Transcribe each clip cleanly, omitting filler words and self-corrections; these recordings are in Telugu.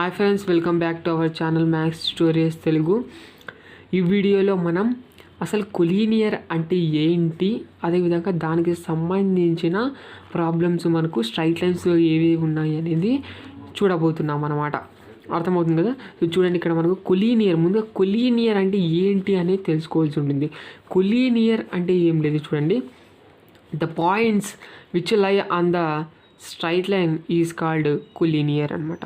Hi friends, welcome back to our channel maths tutorials Telugu. ఈ వీడియోలో మనం అసలు కొలీనియర్ అంటే ఏంటి, అదేవిధంగా దానికి సంబంధించిన ప్రాబ్లమ్స్ మనకు స్ట్రైట్ లైన్స్లో ఏవి ఉన్నాయి అనేది చూడబోతున్నాం అన్నమాట. అర్థమవుతుంది కదా. సో చూడండి, ఇక్కడ మనకు ముందుగా కొలీనియర్ అంటే ఏంటి అనేది తెలుసుకోవాల్సి ఉంటుంది. కొలీనియర్ అంటే ఏం లేదు, చూడండి. The points which lie on the straight line is called collinear అనమాట.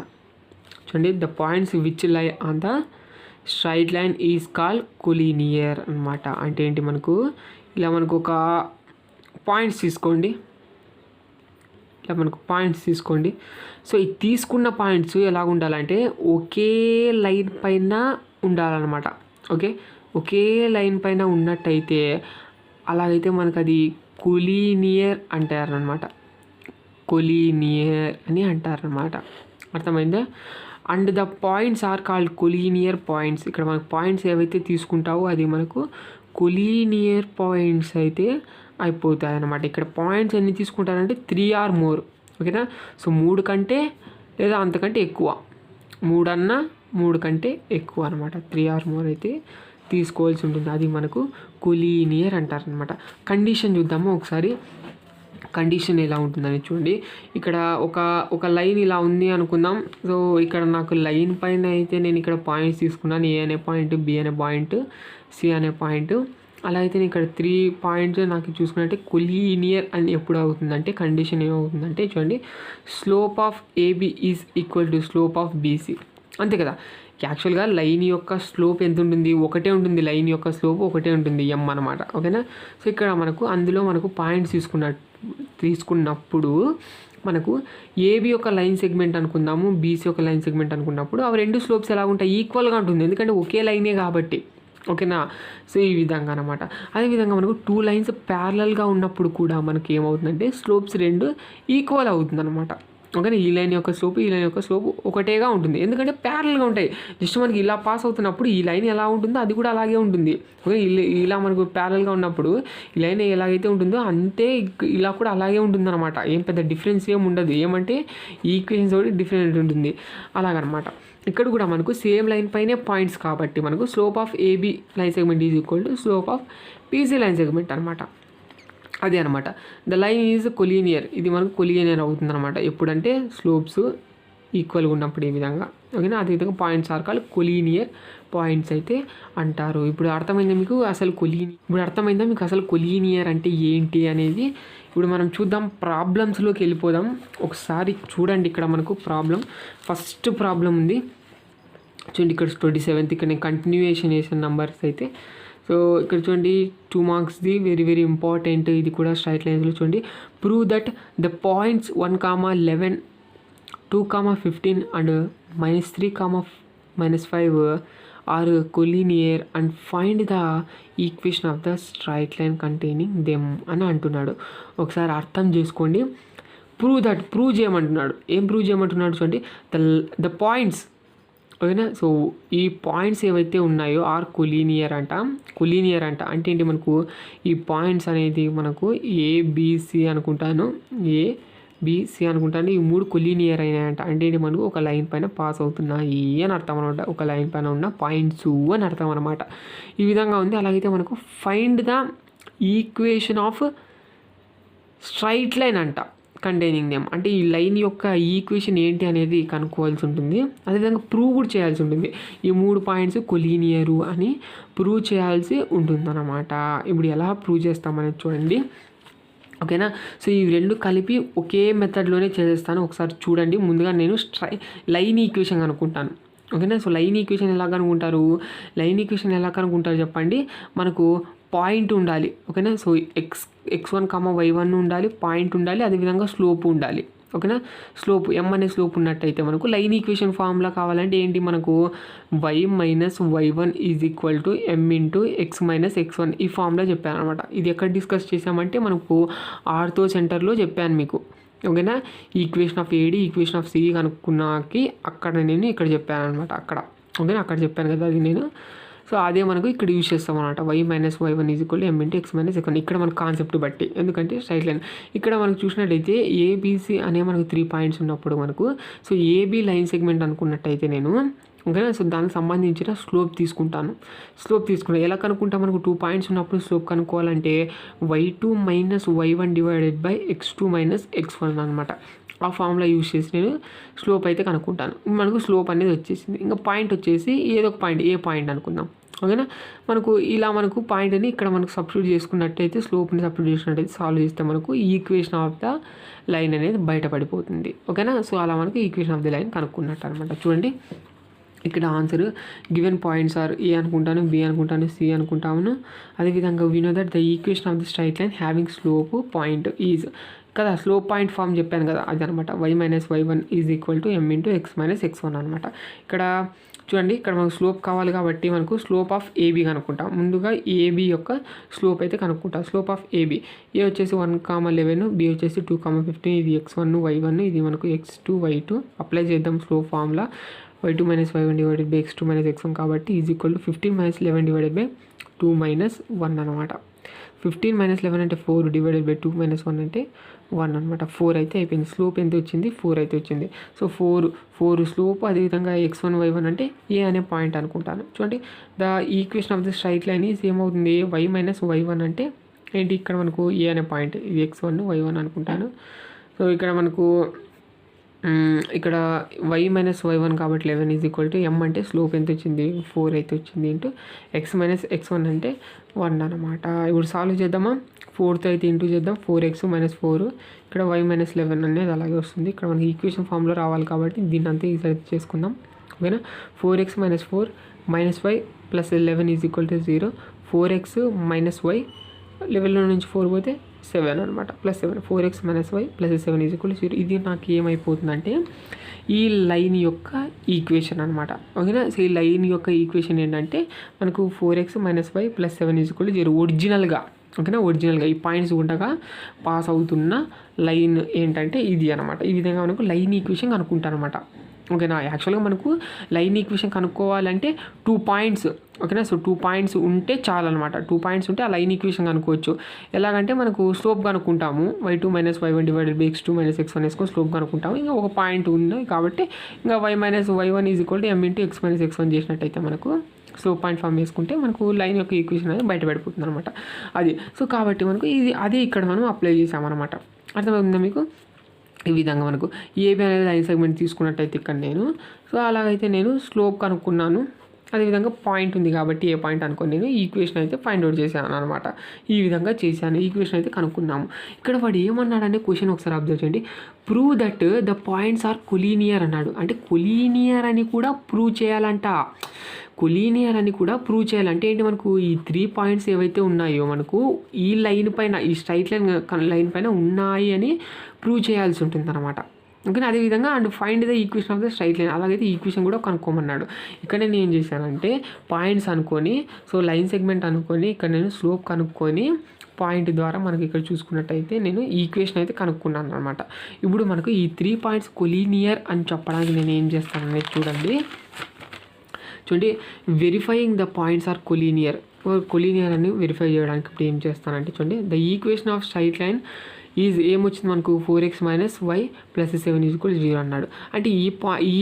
చూడండి, the points which lie on the straight line is called collinear అనమాట. అంటే ఏంటి, మనకు ఇలా మనకు ఒక పాయింట్స్ తీసుకోండి. సో ఈ తీసుకున్న పాయింట్స్ ఎలా ఉండాలంటే ఒకే లైన్ పైన ఉండాలన్నమాట. ఒకే లైన్ పైన ఉన్నట్టయితే అలాగైతే మనకు అది కొలీనియర్ అంటారనమాట. కొలీనియర్ అని అంటారనమాట. అర్థమైందా? And the points are called collinear points. ఇక్కడ మనకు పాయింట్స్ ఏవైతే తీసుకుంటావో అది మనకు కొలీనియర్ పాయింట్స్ అయితే అయిపోతాయి అన్నమాట. ఇక్కడ పాయింట్స్ ఎన్ని తీసుకుంటారంటే 3 or more. ఓకేనా? సో 3 కంటే లేదా అంతకంటే ఎక్కువ, 3 కంటే ఎక్కువ అనమాట. 3 or more అయితే తీసుకోవాల్సి ఉంటుంది. అది మనకు కొలీనియర్ అంటారనమాట. కండిషన్ చూద్దాము ఒకసారి. కండిషన్ ఎలా ఉంటుందని చూడండి. ఇక్కడ ఒక లైన్ ఇలా ఉంది అనుకుందాం. సో ఇక్కడ నాకు లైన్ పైన అయితే నేను ఇక్కడ పాయింట్స్ తీసుకున్నాను. ఏ అనే పాయింట్, బి అనే పాయింట్, సి అనే పాయింట్. అలా అయితే నేను ఇక్కడ 3 పాయింట్స్ నాకు చూసుకున్నట్టే కొలీనియర్ అని ఎప్పుడు అవుతుందంటే కండిషన్ ఏమవుతుందంటే చూడండి, slope of AB is equal to slope of BC. అంతే కదా. యాక్చువల్గా లైన్ యొక్క స్లోప్ ఎంత ఉంటుంది? ఒకటే ఉంటుంది. లైన్ యొక్క స్లోప్ ఒకటే ఉంటుంది, ఎం అనమాట. ఓకేనా? సో ఇక్కడ అందులో మనకు పాయింట్స్ తీసుకున్నప్పుడు మనకు ఏబి ఒక లైన్ సెగ్మెంట్ అనుకుందాము, బీసీ ఒక లైన్ సెగ్మెంట్ అనుకున్నప్పుడు అవి రెండు స్లోప్స్ ఎలా ఉంటాయి? ఈక్వల్గా ఉంటుంది, ఎందుకంటే ఒకే లైనే కాబట్టి. ఓకేనా? సో ఈ విధంగా అనమాట. అదేవిధంగా మనకు 2 లైన్స్ ప్యారలల్గా ఉన్నప్పుడు కూడా మనకి ఏమవుతుందంటే స్లోప్స్ 2 ఈక్వల్ అవుతుంది అనమాట. ఓకేనా? ఈ లైన్ యొక్క స్లోప్, ఈ లైన్ యొక్క స్లోప్ ఒకటేగా ఉంటుంది, ఎందుకంటే ప్యారలల్గా ఉంటాయి. జస్ట్ మనకి ఇలా పాస్ అవుతున్నప్పుడు ఈ లైన్ ఎలా ఉంటుందో అది కూడా అలాగే ఉంటుంది. ఓకే, ఇలా మనకు ప్యారలల్గా ఉన్నప్పుడు ఈ లైన్ ఎలాగైతే ఉంటుందో అంతే ఇలా కూడా అలాగే ఉంటుంది అనమాట. ఏం పెద్ద డిఫరెన్స్ ఏమి ఉండదు. ఏమంటే ఈక్వేషన్స్ ఒకటి డిఫరెంట్ ఉంటుంది, అలాగనమాట. ఇక్కడ కూడా మనకు సేమ్ లైన్ పైనే పాయింట్స్ కాబట్టి మనకు slope of AB line segment is equal to slope of BC line segment అనమాట. అదే అనమాట. The line is collinear. ఇది మనకు కొలీనియర్ అవుతుంది అనమాట ఎప్పుడంటే స్లోప్స్ ఈక్వల్గా ఉన్నప్పుడు ఈ విధంగా. ఓకేనా? అదేవిధంగా points are called collinear points అయితే అంటారు. ఇప్పుడు అర్థమైందా మీకు అసలు కొలీనియర్ అంటే ఏంటి అనేది? ఇప్పుడు మనం చూద్దాం, ప్రాబ్లమ్స్లోకి వెళ్ళిపోదాం. ఒకసారి చూడండి, ఇక్కడ మనకు ఫస్ట్ ప్రాబ్లం ఉంది చూడండి. ఇక్కడ 27th ఇక్కడ నేను కంటిన్యూయేషన్ చేసిన నంబర్స్ అయితే. సో ఇక్కడ చూడండి 2 మార్క్స్ది వెరీ వెరీ ఇంపార్టెంట్. ఇది కూడా స్ట్రైట్ లైన్స్లో చూడండి. Prove that the points 1, 11, 2, 15 and -3, -5 are collinear and find the equation of the straight line containing them అని అంటున్నాడు. ఒకసారి అర్థం చేసుకోండి. ప్రూవ్ చేయమంటున్నాడు. ఏం ప్రూవ్ చేయమంటున్నాడు చూడండి. The points. ఓకేనా? సో ఈ పాయింట్స్ ఏవైతే ఉన్నాయో ఆర్ కొలీనియర్ అంట. అంటే ఏంటి, మనకు ఈ పాయింట్స్ అనేది మనకు ఏబిసి అనుకుంటాను, ఈ 3 కొలీనియర్ అయినాయంట. అంటే ఏంటి, మనకు ఒక లైన్ పైన పాస్ అవుతున్నాయి అని అర్థం అనమాట. ఒక లైన్ పైన ఉన్న పాయింట్స్ అని అర్థం అనమాట. ఈ విధంగా ఉంది. అలాగైతే మనకు find the equation of straight line అంట కంటైనింగ్ దెమ్. అంటే ఈ లైన్ యొక్క ఈక్వేషన్ ఏంటి అనేది కనుక్కోవాల్సి ఉంటుంది. అదేవిధంగా ప్రూవ్ కూడా చేయాల్సి ఉంటుంది. ఈ 3 పాయింట్స్ కొలీనియరు అని ప్రూవ్ చేయాల్సి ఉంటుందన్నమాట. ఇప్పుడు ఎలా ప్రూవ్ చేస్తామనేది చూడండి. ఓకేనా? సో ఈ 2 కలిపి ఒకే మెథడ్లోనే చేసేస్తాను. ఒకసారి చూడండి. ముందుగా నేను లైన్ ఈక్వేషన్ కనుక్కుంటాను. ఓకేనా? సో లైన్ ఈక్వేషన్ ఎలా కనుక్కుంటారు చెప్పండి. మనకు పాయింట్ ఉండాలి. ఓకేనా? సో x1, y1 ఉండాలి, పాయింట్ ఉండాలి, అదేవిధంగా స్లోప్ ఉండాలి. ఓకేనా? స్లోప్ m అనే స్లోప్ ఉన్నట్టయితే మనకు లైన్ ఈక్వేషన్ ఫార్ములా కావాలంటే ఏంటి, మనకు y - y1 is equal to m into x - x1 ఈ ఫార్ములా చెప్పాను అనమాట. ఇది ఎక్కడ డిస్కస్ చేసామంటే మనకు ఆర్థో సెంటర్లో చెప్పాను మీకు. ఓకేనా? Equation of A D, equation of C కనుక్కున్నాకి అక్కడ నేను ఇక్కడ చెప్పాను అనమాట. ఓకేనా? అక్కడ చెప్పాను కదా, అది నేను సో అదే మనకు ఇక్కడ యూజ్ చేస్తాం అనమాట. y minus y1 is equal to m into x minus x1 ఇక్కడ మన కాన్సెప్ట్ బట్టి, ఎందుకంటే స్ట్రైట్ లైన్ ఇక్కడ మనకు చూసినట్టయితే ఏబీసీ అనే మనకు 3 పాయింట్స్ ఉన్నప్పుడు మనకు సో ఏబీ లైన్ సెగ్మెంట్ అనుకున్నట్టయితే నేను ఓకేనా. సో దానికి సంబంధించిన స్లోప్ తీసుకుంటాను. ఎలా కనుక్కుంటా, మనకు 2 పాయింట్స్ ఉన్నప్పుడు స్లోప్ కనుక్కోవాలంటే y2 minus y1 divided by x2 minus x1 అనమాట. ఆ ఫార్ములా యూజ్ చేసి నేను స్లోప్ అయితే కనుక్కుంటాను. మనకు స్లోప్ అనేది వచ్చేసింది. ఇంకా పాయింట్ వచ్చేసి ఏదో ఒక పాయింట్, ఏ పాయింట్ అనుకుందాం, ఓకేనా. మనకు ఇలా మనకు పాయింట్ని ఇక్కడ మనకు సబ్స్టిట్యూట్ చేసుకున్నట్టయితే, స్లోప్ని సబ్స్టిట్యూట్ చేసినట్టయితే సాల్వ్ చేస్తే మనకు ఈక్వేషన్ ఆఫ్ ద లైన్ అనేది బయటపడిపోతుంది, ఓకేనా. సో అలా మనకు ఈక్వేషన్ ఆఫ్ ద లైన్ కనుక్కున్నట్టు అనమాట. చూడండి ఇక్కడ ఆన్సర్ గివెన్ పాయింట్స్ ఆర్ ఏ అనుకుంటాను, బి అనుకుంటాను, సి అనుకుంటాను. అదేవిధంగా we know that the equation of the straight line having slope point is కదా, స్లోప్ పాయింట్ ఫామ్ చెప్పాను కదా, అది అనమాట. y minus y1 is equal to m into x minus x1 అనమాట. ఇక్కడ చూడండి, ఇక్కడ మనకు స్లోప్ కావాలి కాబట్టి మనకు స్లోప్ ఆఫ్ ఏబీ కనుక్కుంటాం. ముందుగా ఏబీ యొక్క స్లోప్ అయితే కనుక్కుంటాం. స్లోప్ ఆఫ్ ఏబీ, ఏ వచ్చేసి 1,11, బి వచ్చేసి 2,15, ఇది x1 y1, ఇది మనకు x2 y2. అప్లై చేద్దాం slope formula. y2 minus y1 divided by x2 minus x1 కాబట్టి is equal to 15 minus 11 divided by 2 minus 1 అనమాట. 15 మైనస్ 11 అంటే 4 డివైడెడ్ బై 2 మైనస్ 1 అంటే 1 అనమాట. 4 అయితే అయిపోయింది. స్లోప్ ఎంత వచ్చింది, 4 అయితే వచ్చింది. సో 4 స్లోప్, అదేవిధంగా x1 y1 అంటే ఏ అనే పాయింట్ అనుకుంటాను. చూడండి, the equation of the straight line is ఏమవుతుంది, y మైనస్ y1 అంటే ఏంటి, ఇక్కడ మనకు ఏ అనే పాయింట్, ఇది x1 y1 అనుకుంటాను. సో ఇక్కడ మనకు ఇక్కడ y మైనస్ y1 కాబట్టి 11 ఈజ్ ఈక్వల్ టు m అంటే స్లోప్ ఎంత వచ్చింది, 4 అయితే వచ్చింది, ఇంటూ x మైనస్ x1 అంటే 1 అనమాట. ఇప్పుడు సాల్వ్ చేద్దామా, 4తో అయితే ఇంటూ చేద్దాం. 4x మైనస్ 4, ఇక్కడ y మైనస్ 11 అనేది అలాగే వస్తుంది. ఇక్కడ మనకి ఈక్వేషన్ ఫామ్లో రావాలి కాబట్టి దీన్ని అంతా ఈజీ చేసుకుందాం, ఓకేనా. 4x minus 4 minus y plus 11 is equal to 0. 4x minus y 11లో నుంచి 4 పోతే 7 అనమాట, plus 7. 4x minus y plus 7 is equal to 0. ఇది నాకు ఏమైపోతుందంటే ఈ లైన్ యొక్క ఈక్వేషన్ అనమాట, ఓకేనా. సో ఈ లైన్ యొక్క ఈక్వేషన్ ఏంటంటే మనకు 4x minus y plus 7 is equal to 0 ఒరిజినల్గా, ఓకేనా. ఒరిజినల్గా ఈ పాయింట్స్ ఉండగా పాస్ అవుతున్న లైన్ ఏంటంటే ఇది అనమాట. ఈ విధంగా మనకు లైన్ ఈక్వేషన్ కనుక్కుంటాను అనమాట, ఓకేనా. యాక్చువల్గా మనకు లైన్ ఈక్వేషన్ కనుక్కోవాలంటే 2 పాయింట్స్, ఓకేనా. సో 2 పాయింట్స్ ఉంటే చాలన్నమాట. 2 పాయింట్స్ ఉంటే ఆ లైన్ ఈక్వేషన్ కనుక్కోవచ్చు. ఎలాగంటే మనకు స్లోప్ కనుక్కుంటాము, y2 minus y1 divided by x2 minus x1 వేసుకొని స్లోప్ కనుక్కుంటాము. ఇంకా ఒక పాయింట్ ఉంది కాబట్టి ఇంకా y minus y1 is equal to m into x minus x1 చేసినట్టయితే మనకు స్లోప్ పాయింట్ ఫామ్ వేసుకుంటే మనకు లైన్ యొక్క ఈక్వేషన్ అనేది బయటపడిపోతుంది అనమాట. అది సో కాబట్టి మనకు ఇది అదే ఇక్కడ మనం అప్లై చేసామన్నమాట. అర్థమవుతుందా మీకు? ఈ విధంగా మనకు ఏబీ అనేది లైన్ సెగ్మెంట్ తీసుకున్నట్టయితే ఇక్కడ నేను సో అలాగైతే నేను స్లోప్ కనుక్కున్నాను. అదేవిధంగా పాయింట్ ఉంది కాబట్టి ఏ పాయింట్ అనుకొని నేను ఈక్వేషన్ అయితే ఫైండ్ అవుట్ చేశాను అనమాట. ఈ విధంగా చేశాను, ఈక్వేషన్ అయితే కనుక్కున్నాము. ఇక్కడ వాడు ఏమన్నాడంటే క్వశ్చన్ ఒకసారి అబ్జర్వ్ చేయండి. Prove that the points are collinear అన్నాడు. అంటే కొలీనియర్ అని కూడా ప్రూవ్ చేయాలంట. కొలీనియర్ అని కూడా ప్రూవ్ చేయాలంటే ఏంటి, మనకు ఈ 3 పాయింట్స్ ఏవైతే ఉన్నాయో మనకు ఈ లైన్ పైన, ఈ స్ట్రైట్ లైన్ పైన ఉన్నాయి అని ప్రూవ్ చేయాల్సి ఉంటుంది అనమాట, ఓకే. అదేవిధంగా and find the equation of the straight line, అలాగైతే ఈక్వేషన్ కూడా కనుక్కోమన్నాడు. ఇక్కడ నేను ఏం చేశానంటే పాయింట్స్ అనుకొని, సో లైన్ సెగ్మెంట్ అనుకొని ఇక్కడ నేను స్లోప్ కనుక్కొని పాయింట్ ద్వారా మనకి ఇక్కడ చూసుకున్నట్టయితే నేను ఈక్వేషన్ అయితే కనుక్కున్నాను అనమాట. ఇప్పుడు మనకు ఈ 3 పాయింట్స్ కొలీనియర్ అని చెప్పడానికి నేను ఏం చేస్తాననేది చూడండి. Verifying the points are collinear అని వెరిఫై చేయడానికి ఇప్పుడు ఏం చేస్తానంటే చూడండి, the equation of straight line is ఏమొచ్చింది మనకు 4x minus y plus 7 is equal 0 అన్నాడు. అంటే ఈ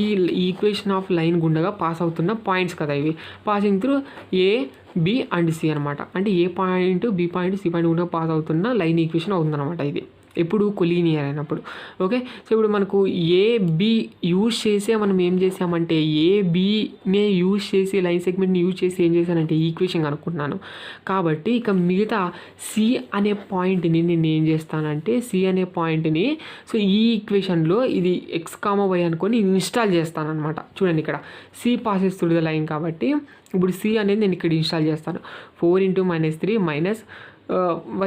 ఈక్వేషన్ ఆఫ్ లైన్ గుండగా పాస్ అవుతున్న పాయింట్స్ కదా ఇవి, passing through A B and C అనమాట. అంటే A point B point C point గుండగా పాస్ అవుతున్న లైన్ ఈక్వేషన్ అవుతుందన్నమాట ఇది ఎప్పుడు కొలీనియర్ అయినప్పుడు, ఓకే. సో ఇప్పుడు మనకు ఏబి యూజ్ చేసే మనం ఏం చేసామంటే ఏబినే యూజ్ చేసి లైన్ సెగ్మెంట్ని యూజ్ చేసి ఏం చేశానంటే ఈక్వేషన్ కనుక్కుంటున్నాను. కాబట్టి ఇక మిగతా సి అనే పాయింట్ని నేను ఏం చేస్తానంటే సి అనే పాయింట్ని సో ఈ ఈక్వేషన్లో ఇది x, y అనుకొని ఇన్స్టాల్ చేస్తాను అనమాట. చూడండి ఇక్కడ సి పాస్ చేస్తుంది లైన్ కాబట్టి ఇప్పుడు సి అనేది నేను ఇక్కడ ఇన్స్టాల్ చేస్తాను. 4 × -3 మైనస్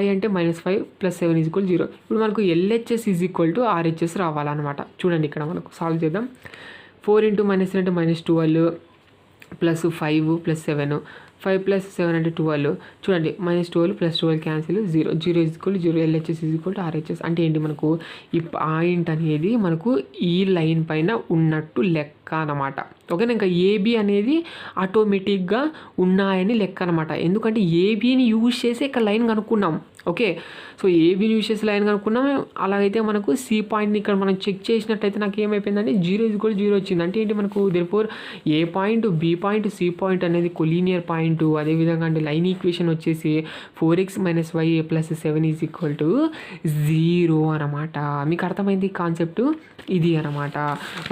y అంటే -5 ప్లస్ 7 ఈజ్ ఈక్వల్ 0. ఇప్పుడు మనకు LHS is equal to RHS రావాలన్నమాట. చూడండి ఇక్కడ మనకు సాల్వ్ చేద్దాం. 4 × -3 అంటే -12 ప్లస్ 5 ప్లస్ 7, 5 ప్లస్ 7 అంటే 12. చూడండి -12 plus 12 cancel, 0 is equal 0. LHS is equal to RHS అంటే ఏంటి, మనకు ఈ పాయింట్ అనేది మనకు ఈ లైన్ పైన ఉన్నట్టు లెక్క లెక్క అనమాట. ఓకేనా. ఇంకా ఏబి అనేది ఆటోమేటిక్గా ఉన్నాయని లెక్క అనమాట. ఎందుకంటే ఏబిని యూజ్ చేసి ఇక్కడ లైన్ కనుక్కున్నాం. ఓకే, సో ఏబిని యూజ్ చేసి లైన్ కనుక్కున్నాం. అలాగైతే మనకు సి పాయింట్ని ఇక్కడ మనం చెక్ చేసినట్టయితే నాకు ఏమైపోయిందంటే 0 వచ్చింది. అంటే ఏంటి, మనకు therefore A point, B point, C point అనేది కొలీనియర్ పాయింట్. అదేవిధంగా అంటే లైన్ ఈక్వేషన్ వచ్చేసి 4x - y + 7 = 0 అనమాట. మీకు అర్థమైంది కాన్సెప్ట్ ఇది అనమాట.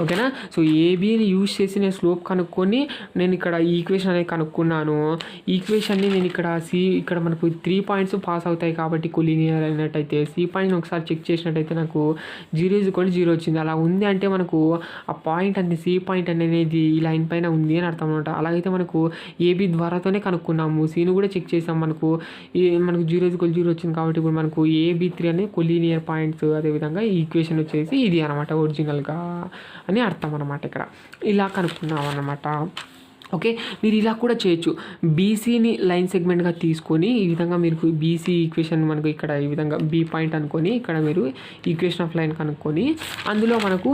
ఓకేనా. సో ఏబిని యూజ్ చేసి నేను స్లోప్ కనుక్కొని నేను ఇక్కడ ఈక్వేషన్ అనేది కనుక్కున్నాను. ఈక్వేషన్ని నేను ఇక్కడ మనకు 3 పాయింట్స్ పాస్ అవుతాయి కాబట్టి కొలీనియర్ అయినట్టయితే సి పాయింట్ని ఒకసారి చెక్ చేసినట్టయితే నాకు 0 వచ్చింది. అలా ఉంది అంటే మనకు ఆ పాయింట్ అనేది సి పాయింట్ అనేది ఈ లైన్ పైన ఉంది అని అర్థం అనమాట. అలాగైతే మనకు ఏబి ద్వారాతోనే కనుక్కున్నాము. సిని కూడా చెక్ చేసాం. మనకు 0 వచ్చింది కాబట్టి ఇప్పుడు మనకు AB3 అనే కొలీనియర్ పాయింట్స్. అదేవిధంగా ఈ ఈక్వేషన్ వచ్చేసి ఇది అనమాట ఒరిజినల్గా అని అర్థం అనమాట. ఇక్కడ ఇలా కనుక్కున్నాం అన్నమాట. ఓకే, మీరు ఇలా కూడా చేయొచ్చు. బీసీని లైన్ సెగ్మెంట్గా తీసుకొని ఈ విధంగా మీరు బీసీ ఈక్వేషన్ మనకు ఇక్కడ ఈ విధంగా బీ పాయింట్ అనుకొని ఇక్కడ మీరు ఈక్వేషన్ ఆఫ్ లైన్ కనుక్కొని అందులో మనకు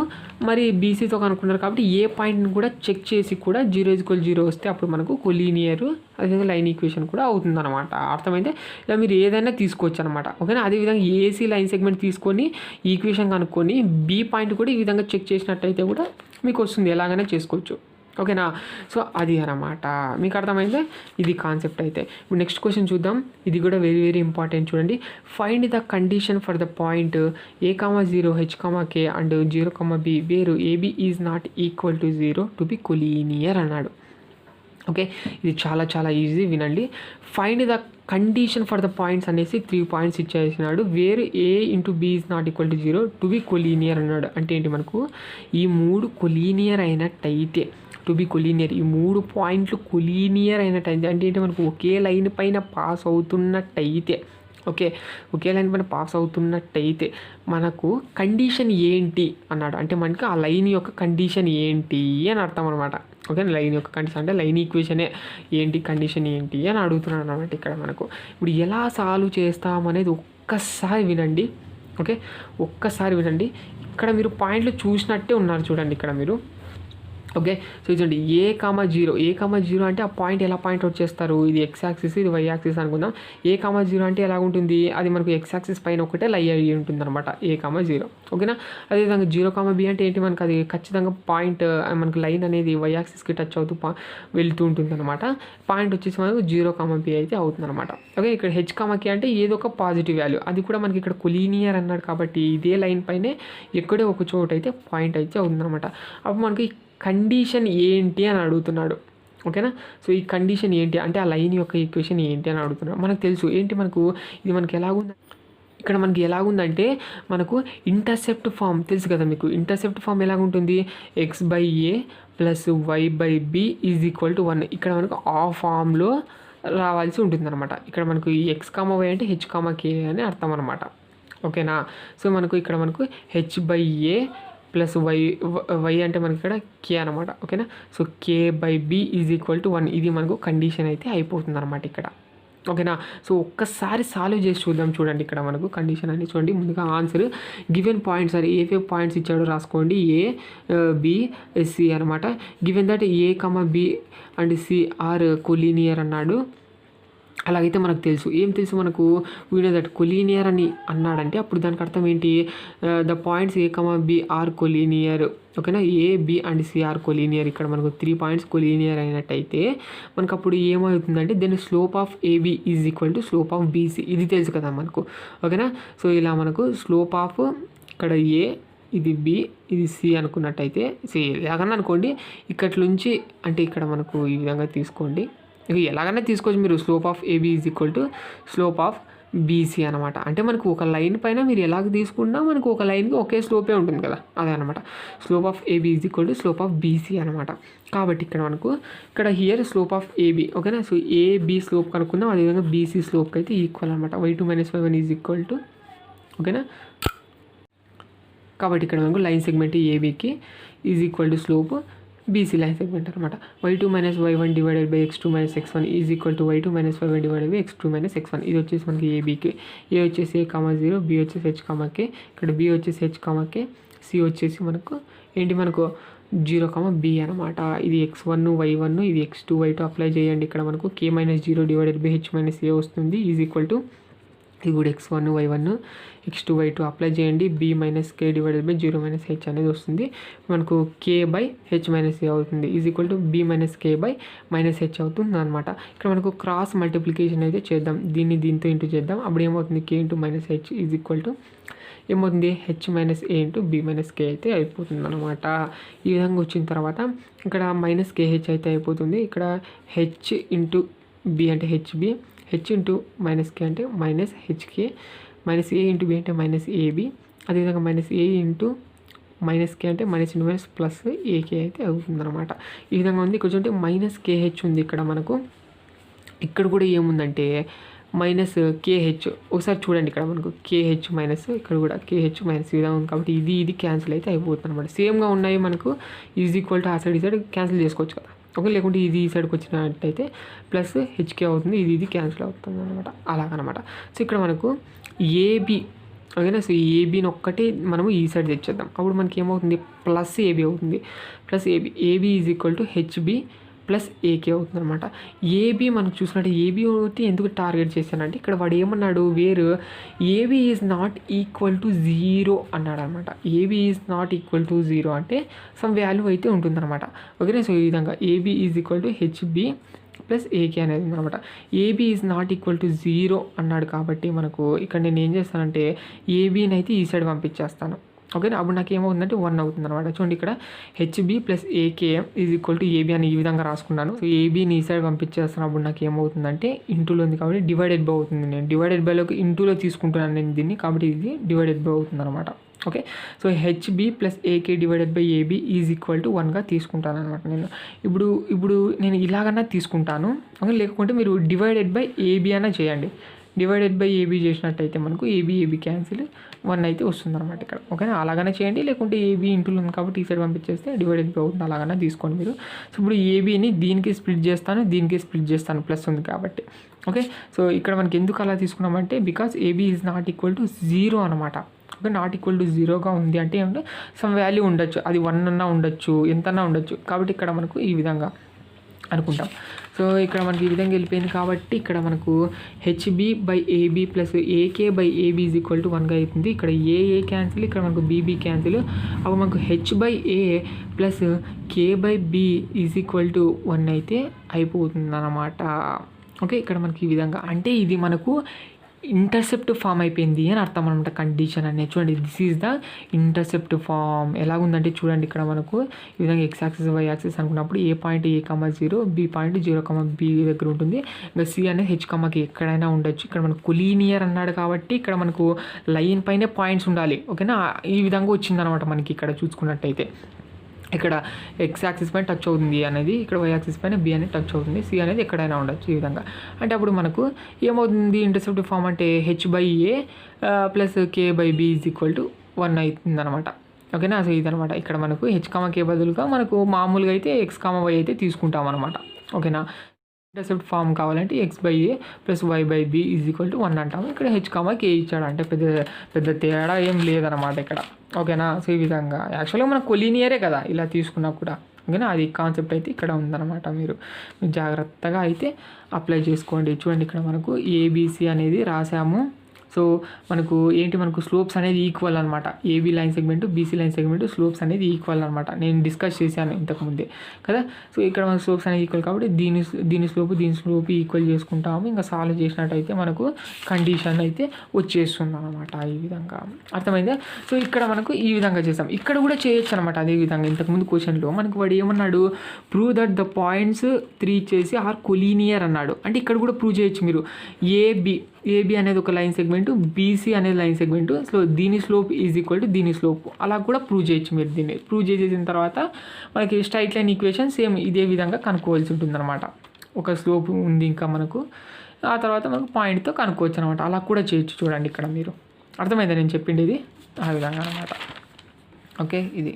మరి బీసీతో కనుక్కున్నారు కాబట్టి ఏ పాయింట్ని కూడా చెక్ చేసి కూడా 0 వస్తే అప్పుడు మనకు కొలీనియర్ అదేవిధంగా లైన్ ఈక్వేషన్ కూడా అవుతుందన్నమాట. అర్థమైతే ఇలా మీరు ఏదైనా తీసుకోవచ్చు అనమాట. ఓకేనా. అదేవిధంగా ఏసీ లైన్ సెగ్మెంట్ తీసుకొని ఈక్వేషన్ కనుక్కొని బీ పాయింట్ కూడా ఈ విధంగా చెక్ చేసినట్టయితే కూడా మీకు వస్తుంది. ఎలాగైనా చేసుకోవచ్చు. ఓకేనా. సో అది అనమాట. మీకు అర్థమైందే ఇది కాన్సెప్ట్. అయితే ఇప్పుడు నెక్స్ట్ క్వశ్చన్ చూద్దాం. ఇది కూడా వెరీ వెరీ ఇంపార్టెంట్. చూడండి, find the condition for the point A,0 H,K and 0,B వేరు AB is not equal to 0 to be collinear అన్నాడు. ఓకే, ఇది చాలా చాలా ఈజీ. వినండి. Find the condition for the points అనేసి 3 పాయింట్స్ ఇచ్చేసినాడు. వేరు A × B is not equal to 0 to be collinear అన్నాడు. అంటే ఏంటి, మనకు ఈ 3 కొలీనియర్ అయినట్టయితే టు బి కొలీనియర్, ఈ 3 పాయింట్లు కొలీనియర్ అయినట్టయితే అంటే ఏంటి, మనకు ఒకే లైన్ పైన పాస్ అవుతున్నట్టయితే, ఓకే, ఒకే లైన్ పైన పాస్ అవుతున్నట్టయితే మనకు కండిషన్ ఏంటి అన్నాడు. అంటే మనకి ఆ లైన్ యొక్క కండిషన్ ఏంటి అని అర్థం అనమాట. ఓకే, లైన్ యొక్క కండిషన్ అంటే లైన్ ఈక్వేషనే ఏంటి, కండిషన్ ఏంటి అని అడుగుతున్నాడు అనమాట. ఇక్కడ మనకు ఇప్పుడు ఎలా సాల్వ్ చేస్తామనేది ఒక్కసారి వినండి. ఓకే, ఒక్కసారి వినండి. ఇక్కడ మీరు పాయింట్లు చూసినట్టే ఉన్నారు చూడండి ఇక్కడ మీరు. ఓకే, సో చూడండి A,0 అంటే ఆ పాయింట్ ఎలా పాయింట్ అవుట్ చేస్తారు, ఇది x యాక్సిస్ ఇది y యాక్సిస్ అనుకుందాం. A,0 అంటే ఎలా ఉంటుంది, అది మనకు x యాక్సిస్ పైన ఒకటే లై అయ్యి ఉంటుంది అనమాట A,0. ఓకేనా. అదేవిధంగా 0,B అంటే ఏంటి, మనకు అది ఖచ్చితంగా పాయింట్ మనకు లైన్ అనేది y యాక్సిస్కి టచ్ అవుతూ వెళ్తూ ఉంటుంది అనమాట. పాయింట్ వచ్చేసి మనకు 0,B అయితే అవుతుంది అనమాట. ఓకే, ఇక్కడ H,K అంటే ఏదో ఒక పాజిటివ్ వాల్యూ, అది కూడా మనకి ఇక్కడ కొలీనియర్ అన్నాడు కాబట్టి ఇదే లైన్ పైనే ఎక్కడో ఒక చోట అయితే పాయింట్ అయితే అవుతుంది అనమాట. అప్పుడు మనకి కండిషన్ ఏంటి అని అడుగుతున్నాడు. ఓకేనా. సో ఈ కండిషన్ ఏంటి అంటే ఆ లైన్ యొక్క ఈక్వేషన్ ఏంటి అని అడుగుతున్నాడు. మనకు తెలుసు ఏంటి, మనకు ఇది మనకి ఎలాగుంది, ఇక్కడ మనకి ఎలాగుందంటే మనకు ఇంటర్సెప్ట్ ఫామ్ తెలుసు కదా మీకు. ఇంటర్సెప్ట్ ఫామ్ ఎలాగుంటుంది, x/a + y/b = 1. ఇక్కడ మనకు ఆ ఫామ్లో రావాల్సి ఉంటుందన్నమాట. ఇక్కడ మనకు ఈ x,y అంటే H,K అని అర్థం అనమాట. ఓకేనా. సో మనకు ఇక్కడ మనకు H/a + y అంటే మనకి ఇక్కడ k అనమాట. ఓకేనా. So k/b = 1. ఇది మనకు కండిషన్ అయితే అయిపోతుంది అనమాట ఇక్కడ. ఓకేనా. సో ఒక్కసారి సాల్వ్ చేసి చూద్దాం. చూడండి ఇక్కడ మనకు కండిషన్ అని చూడండి. ముందుగా ఆన్సర్ గివెన్ పాయింట్స్ సార్ ఏవే పాయింట్స్ ఇచ్చాడో రాసుకోండి. A, B, C అనమాట. Given that A,B and C are collinear అన్నాడు. అలాగైతే మనకు తెలుసు ఏం తెలుసు, మనకు వీ నో దట్ కొలీనియర్ అని అన్నాడంటే అప్పుడు దానికి అర్థం ఏంటి, the points A,B are collinear. ఓకేనా. A, B and C are collinear. ఇక్కడ మనకు 3 పాయింట్స్ కొలీనియర్ అయినట్టయితే మనకు అప్పుడు ఏమవుతుందంటే then slope of AB is equal to slope of BC. ఇది తెలుసు కదా మనకు. ఓకేనా. సో ఇలా మనకు స్లోప్ ఆఫ్ ఇక్కడ A, ఇది B, ఇది C అనుకున్నట్టయితే C ఎలాగన్నా అనుకోండి. ఇక్కడ నుంచి అంటే ఇక్కడ మనకు ఈ విధంగా తీసుకోండి. ఇక ఎలాగైనా తీసుకోవచ్చు మీరు. Slope of AB is equal to slope of BC అనమాట. అంటే మనకు ఒక లైన్ పైన మీరు ఎలాగ తీసుకున్నా మనకు ఒక లైన్కి ఒకే స్లోపే ఉంటుంది కదా, అదే అనమాట. Slope of AB is equal to slope of BC అనమాట. కాబట్టి ఇక్కడ మనకు ఇక్కడ హియర్ స్లోప్ ఆఫ్ AB. ఓకేనా. సో AB స్లోప్ కనుక్కుందాం. అదేవిధంగా BC స్లోప్కి అయితే ఈక్వల్ అనమాట. y2 - y1 is equal to. ఓకేనా. కాబట్టి ఇక్కడ మనకు లైన్ సెగ్మెంట్ ABకి is equal to slope BC line segment అనమాట. y2 - y1 / x2 - x1 is equal to y2 - y1 / x2 - x1. ఇది వచ్చేసి మనకి ABకి. A వచ్చేసి A,0, B వచ్చేసి H,K, ఇక్కడ B వచ్చేసి H,K, C వచ్చేసి మనకు ఏంటి, మనకు 0, b అనమాట. ఇది x1 y1 ఇది x2 y2 అప్లై చేయండి. ఇక్కడ మనకు k - 0 divided by h - a వస్తుంది ఈజ్ ఈక్వల్ టు ఇది కూడా x1 y1 x2 y2 apply చేయండి. b - k divided by 0 - h అనేది వస్తుంది. మనకు k బై h - a అవుతుంది is equal to b - k by -h అవుతుంది అనమాట. ఇక్కడ మనకు క్రాస్ మల్టిప్లికేషన్ అయితే చేద్దాం. దీన్ని దీంతో ఇంటూ చేద్దాం. అప్పుడు ఏమవుతుంది k into -h is equal to ఏమవుతుంది h - a into b - k అయితే అయిపోతుంది అనమాట. ఈ విధంగా వచ్చిన తర్వాత ఇక్కడ -kh అయితే అయిపోతుంది. ఇక్కడ h ఇంటూ b అంటే hb, h ఇంటూ -k అంటే -hk, -a ఇంటూ b అంటే -ab, అదేవిధంగా -a ఇంటూ -k అంటే ప్లస్ ak అయితే అవుతుంది అనమాట. ఈ విధంగా ఉంది. కొంచెం -kh ఉంది ఇక్కడ మనకు. ఇక్కడ కూడా ఏముందంటే -kh ఒకసారి చూడండి. ఇక్కడ మనకు kh మైనస్, ఇక్కడ కూడా kh మైనస్ ఈ విధంగా ఉంది కాబట్టి ఇది క్యాన్సిల్ అయితే అయిపోతుంది అనమాట. సేమ్గా ఉన్నాయి మనకు ఈజ్ ఈక్వల్ టు ఆ సైడ్ ఈ సైడ్ క్యాన్సిల్ చేసుకోవచ్చు కదా. ఓకే, లేకుంటే ఇది ఈ సైడ్కి వచ్చినట్టయితే ప్లస్ హెచ్కే అవుతుంది, ఇది క్యాన్సిల్ అవుతుంది అనమాట. అలాగనమాట. సో ఇక్కడ మనకు ఏబి ఓకేనా. సో ఏబీని ఒక్కటి మనము ఈ సైడ్ తెచ్చేద్దాం. అప్పుడు మనకి ఏమవుతుంది ప్లస్ ఏబీ అవుతుంది. Plus AB is equal to HB plus AK అవుతుంది అనమాట. ఏబీ మనకు చూసినట్టు ఏబీ ఒకటి ఎందుకు టార్గెట్ చేశానంటే ఇక్కడ వాడు ఏమన్నాడు వేరు AB is not equal to 0 అన్నాడు అనమాట. AB is not equal to 0 అంటే సమ్ వాల్యూ అయితే ఉంటుందన్నమాట. ఓకేనా. సో ఈ విధంగా AB is equal to HB plus AK అనేది ఉందన్నమాట. AB is not equal to 0 అన్నాడు కాబట్టి మనకు ఇక్కడ నేను ఏం చేస్తానంటే ఏబీని అయితే ఈ సైడ్ పంపించేస్తాను. ఓకేనా. అప్పుడు నాకు ఏమవుతుందంటే 1 అవుతుంది అనమాట. చూడండి ఇక్కడ HB plus AK is equal to AB అని ఈ విధంగా రాసుకున్నాను. సో ఏబీని ఈ సైడ్ పంపించేస్తాను. అప్పుడు నాకు ఏమవుతుందంటే ఇంటూలో ఉంది కాబట్టి డివైడెడ్ బై అవుతుంది. నేను డివైడెడ్ బైలోకి ఇంటూలో తీసుకుంటున్నాను నేను దీన్ని, కాబట్టి ఇది డివైడెడ్ బై అవుతుంది అనమాట. Okay. So HB plus AK divided by AB is equal to 1గా తీసుకుంటాను అనమాట. నేను ఇప్పుడు నేను ఇలాగన్నా తీసుకుంటాను. ఓకే, లేకుంటే మీరు డివైడెడ్ బై ఏబీ అన్నా చేయండి. డివైడెడ్ బై ఏబీ చేసినట్టయితే మనకు ఏబీ క్యాన్సిల్ 1 అయితే వస్తుంది అనమాట ఇక్కడ. ఓకేనా, అలాగనే చేయండి. లేకుంటే ఏబీ ఇంటూలో ఉంది కాబట్టి ఈ సైడ్ పంపించేస్తే డివైడెడ్ బై అవుతుంది, అలాగనే తీసుకోండి మీరు. సో ఇప్పుడు ఏబీని దీనికి స్ప్లిట్ చేస్తాను, దీనికి స్ప్లిట్ చేస్తాను, ప్లస్ ఉంది కాబట్టి. ఓకే. సో ఇక్కడ మనకి ఎందుకు అలా తీసుకున్నామంటే because AB is not equal to 0 అనమాట. ఓకే, నాట్ ఈక్వల్ టు 0గా ఉంది అంటే ఏమంటే సమ్ వాల్యూ ఉండొచ్చు, అది 1 అన్నా ఉండొచ్చు, ఎంతన్నా ఉండొచ్చు. కాబట్టి ఇక్కడ మనకు ఈ విధంగా అనుకుంటాం. సో ఇక్కడ మనకి ఈ విధంగా వెళ్ళిపోయింది కాబట్టి ఇక్కడ మనకు HB by AB plus AK by AB is equal to 1గా అవుతుంది. ఇక్కడ ఏఏ క్యాన్సిల్, ఇక్కడ మనకు బీబీ క్యాన్సిల్. అప్పుడు మనకు h by a plus k by b is equal to 1 అయితే అయిపోతుంది అన్నమాట. ఓకే, ఇక్కడ మనకి ఈ విధంగా అంటే ఇది మనకు ఇంటర్సెప్ట్ ఫామ్ అయిపోయింది అని అర్థం అనమాట. కండిషన్ అనేది చూడండి, this is the intercept form. ఎలాగుందంటే చూడండి ఇక్కడ మనకు ఈ విధంగా ఎక్స్ యాక్సిస్ వై యాక్సిస్ అనుకున్నప్పుడు ఏ point A,0 B point 0,b దగ్గర ఉంటుంది. ఇంకా సి అనేది H,కి ఎక్కడైనా ఉండొచ్చు. ఇక్కడ మనకు కొలీనియర్ అన్నాడు కాబట్టి ఇక్కడ మనకు లైన్ పైనే పాయింట్స్ ఉండాలి. ఓకేనా, ఈ విధంగా వచ్చిందనమాట మనకి ఇక్కడ చూసుకున్నట్టయితే. ఇక్కడ ఎక్స్ యాక్సిస్ పైన టచ్ అవుతుంది అనేది, ఇక్కడ వై యాక్సిస్ పైన బి అనేది టచ్ అవుతుంది, సి అనేది ఎక్కడైనా ఉండొచ్చు ఈ విధంగా. అంటే అప్పుడు మనకు ఏమవుతుంది ఇంటర్సెప్టివ్ ఫామ్ అంటే h by a plus k by b is equal to 1 అవుతుంది అనమాట. ఓకేనా. సో ఇదనమాట ఇక్కడ మనకు H,K బదులుగా మనకు మామూలుగా అయితే X,Y అయితే తీసుకుంటాం అనమాట. ఓకేనా. ఇంటర్సెప్ట్ ఫామ్ కావాలంటే x by a plus y by b is equal to 1 అంటాము. ఇక్కడ H,K ఇచ్చాడు అంటే పెద్ద తేడా ఏం లేదనమాట ఇక్కడ. ఓకేనా. సో ఈ విధంగా యాక్చువల్గా మనకు కొలీనియరే కదా ఇలా తీసుకున్నా కూడా. ఓకేనా, అది కాన్సెప్ట్ అయితే ఇక్కడ ఉందన్నమాట. మీరు జాగ్రత్తగా అయితే అప్లై చేసుకోండి. చూడండి ఇక్కడ మనకు ఏబిసి అనేది రాసాము. సో మనకు ఏంటి మనకు స్లోప్స్ అనేది ఈక్వల్ అనమాట. AB line segment BC line segment slopes అనేది ఈక్వల్ అనమాట. నేను డిస్కస్ చేశాను ఇంతకుముందే కదా. సో ఇక్కడ మనకు స్లోప్స్ అనేది ఈక్వల్ కాబట్టి దీని స్లోప్ ఈక్వల్ చేసుకుంటాము. ఇంకా సాల్వ్ చేసినట్టయితే మనకు కండిషన్ అయితే వచ్చేస్తుంది అనమాట. ఈ విధంగా అర్థమైందా. సో ఇక్కడ మనకు ఈ విధంగా చేస్తాం. ఇక్కడ కూడా చేయొచ్చు అనమాట. అదే విధంగా ఇంతకుముందు క్వశ్చన్లో మనకు వాడు ఏమన్నాడు ప్రూవ్ దట్ ద పాయింట్స్ 3 చేసి ఆర్ కొలీనియర్ అన్నాడు. అంటే ఇక్కడ కూడా ప్రూవ్ చేయొచ్చు మీరు. ఏబి అనేది ఒక లైన్ సెగ్మెంట్, బీసీ అనేది లైన్ సెగ్మెంట్. సో దీని స్లోప్ ఈజ్ ఈక్వల్ టు దీని స్లోప్, అలా కూడా ప్రూవ్ చేయొచ్చు మీరు. దీన్ని ప్రూవ్ చేసేసిన తర్వాత మనకి స్ట్రైట్ లైన్ ఈక్వేషన్ సేమ్ ఇదే విధంగా కనుక్కోవాల్సి ఉంటుందన్నమాట. ఒక స్లోప్ ఉంది ఇంకా మనకు, ఆ తర్వాత మనకు పాయింట్తో కనుక్కోవచ్చు అనమాట. అలా కూడా చేయొచ్చు. చూడండి ఇక్కడ మీరు అర్థమైందా నేను చెప్పిండేది ఆ విధంగా అనమాట. ఓకే, ఇది